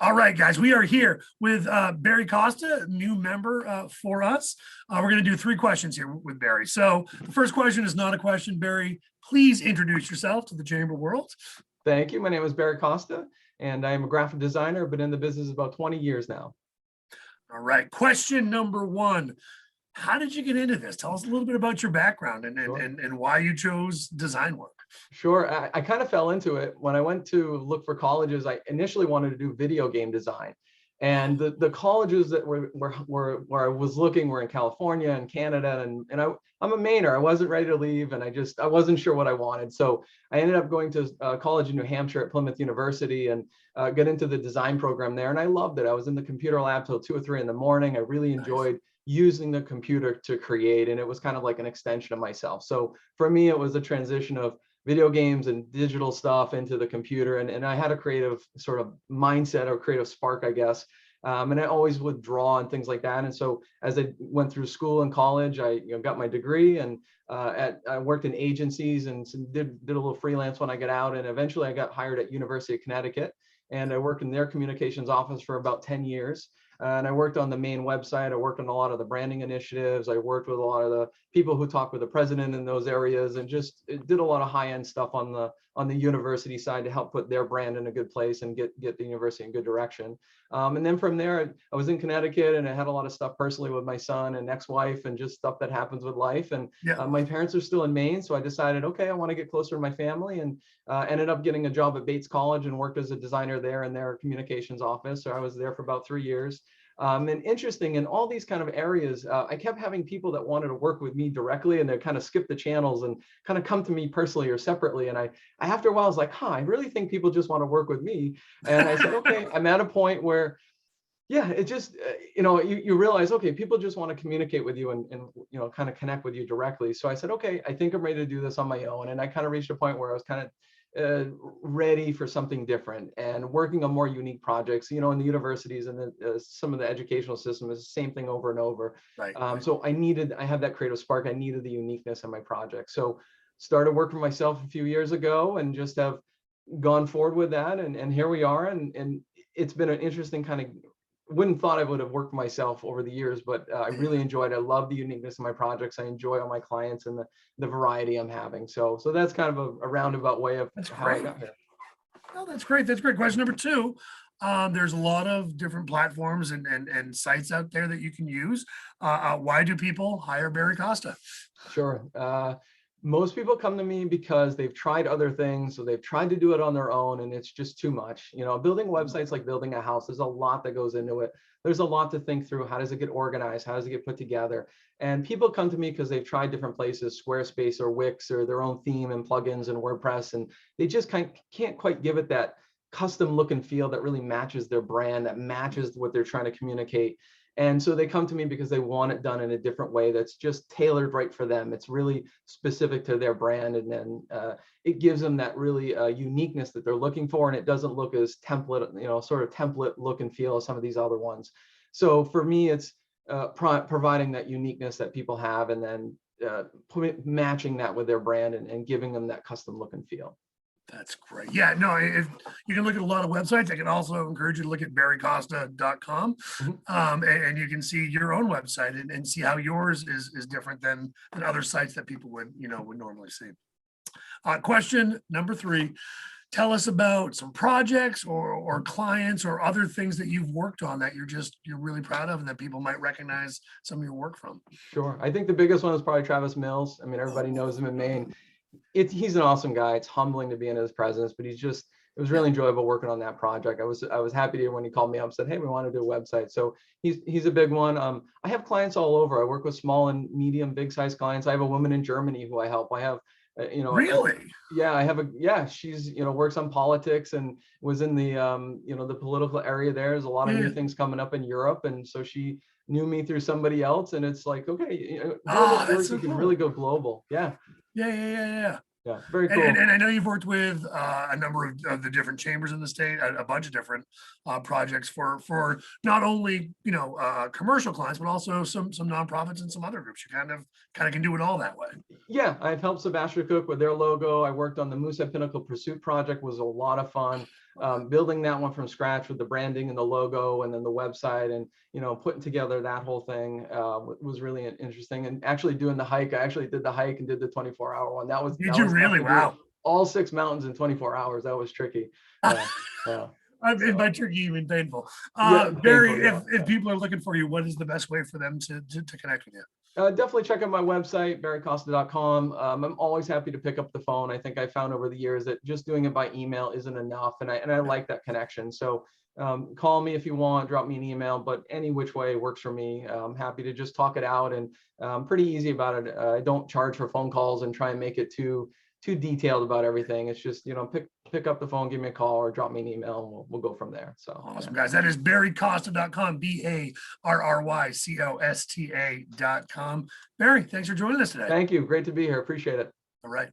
All right, guys, we are here with Barry Costa, new member for us. We're going to do 3 questions here with Barry. So the first question is not a question. Barry, please introduce yourself to the Chamber world. Thank you. My name is Barry Costa, and I am a graphic designer. I've been in the business about 20 years now. All right, question number 1. How did you get into this? Tell us a little bit about your background and why you chose design work. Sure. I kind of fell into it. When I went to look for colleges, I initially wanted to do video game design. And the colleges that were where I was looking were in California and Canada. And I'm a Mainer. I wasn't ready to leave, and I wasn't sure what I wanted. So I ended up going to college in New Hampshire at Plymouth University and got into the design program there. And I loved it. I was in the computer lab till 2 or 3 in the morning. I really enjoyed using the computer to create, and it was kind of like an extension of myself. So for me, it was a transition of video games and digital stuff into the computer, and I had a creative sort of mindset or creative spark, I guess. And I always would draw and things like that. And so as I went through school and college, I got my degree, and I worked in agencies and did a little freelance when I got out, and eventually I got hired at University of Connecticut, and I worked in their communications office for about 10 years. And I worked on the main website. I worked on a lot of the branding initiatives. I worked with a lot of the people who talk with the president in those areas, and just did a lot of high-end stuff on the university side to help put their brand in a good place and get the university in good direction. And then from there, I was in Connecticut, and I had a lot of stuff personally with my son and ex-wife, and just stuff that happens with life. And my parents are still in Maine, so I decided, okay, I want to get closer to my family, and ended up getting a job at Bates College and worked as a designer there in their communications office. So I was there for about 3 years. And interesting, in all these kind of areas, I kept having people that wanted to work with me directly, and they kind of skip the channels and kind of come to me personally or separately. And I after a while, I was like, I really think people just want to work with me. And I said, okay, I'm at a point where, it just, you realize, okay, people just want to communicate with you and kind of connect with you directly. So I said, okay, I think I'm ready to do this on my own. And I kind of reached a point where I was kind of ready for something different and working on more unique projects. In the universities and some of the educational system is the same thing over and over. Right. So I have that creative spark. I needed the uniqueness in my project. So started working for myself a few years ago, and just have gone forward with that. And here we are. And it's been an interesting kind of, wouldn't thought I would have worked myself over the years, but I really enjoyed it. I love the uniqueness of my projects. I enjoy all my clients and the variety I'm having. So that's kind of a roundabout way of how I got here. Oh, that's great. That's great. Question number 2. There's a lot of different platforms and sites out there that you can use. Why do people hire Barry Costa? Sure. Most people come to me because they've tried other things, so they've tried to do it on their own, and it's just too much. Building websites like building a house, there's a lot that goes into it. There's a lot to think through. How does it get organized? How does it get put together? And people come to me because they've tried different places, Squarespace or Wix, or their own theme and plugins and WordPress, and they just can't quite give it that custom look and feel that really matches their brand, that matches what they're trying to communicate. And so they come to me because they want it done in a different way that's just tailored right for them. It's really specific to their brand. And then it gives them that really uniqueness that they're looking for. And it doesn't look as template, sort of template look and feel as some of these other ones. So for me, it's providing that uniqueness that people have, and then matching that with their brand and giving them that custom look and feel. That's great. Yeah, no, you can look at a lot of websites. I can also encourage you to look at barrycosta.com, and you can see your own website and see how yours is different than other sites that people would normally see. Question number 3. Tell us about some projects or clients or other things that you've worked on that you're really proud of and that people might recognize some of your work from. Sure. I think the biggest one is probably Travis Mills. I mean, everybody knows him in Maine. He's an awesome guy. It's humbling to be in his presence, but it was really enjoyable working on that project. I was happy to when he called me up and said, hey, we want to do a website. So he's a big one. I have clients all over. I work with small and medium, big size clients. I have a woman in Germany who I help. I have, really? I have she's, works on politics and was in the, the political area there. There's a lot of new things coming up in Europe. And so she knew me through somebody else. And it's like, okay, you can really go global. Yeah. Yeah, very cool. And I know you've worked with a number of the different chambers in the state, a bunch of different projects for not only commercial clients, but also some nonprofits and some other groups. You kind of can do it all that way. Yeah, I've helped Sebastian Cook with their logo. I worked on the Moosehead Pinnacle Pursuit project, was a lot of fun. building that one from scratch with the branding and the logo and then the website and, you know, putting together that whole thing was really interesting. And actually doing the hike, I actually did the hike and did the 24-hour one. That was, Did you really? Wow. All 6 mountains in 24 hours. That was tricky. Yeah. In my tricky, even painful. Yeah, Barry, painful, yeah. if people are looking for you, what is the best way for them to connect with you? Definitely check out my website, barrycosta.com. I'm always happy to pick up the phone. I think I found over the years that just doing it by email isn't enough, and I like that connection. So call me if you want, drop me an email, but any which way works for me. I'm happy to just talk it out, and I'm pretty easy about it. I don't charge for phone calls and try and make it too detailed about everything. It's just, you know, pick up the phone, give me a call, or drop me an email, and we'll go from there. So awesome, guys. That is barrycosta.com, barrycosta.com. Barry, thanks for joining us today. Thank you. Great to be here. Appreciate it. All right.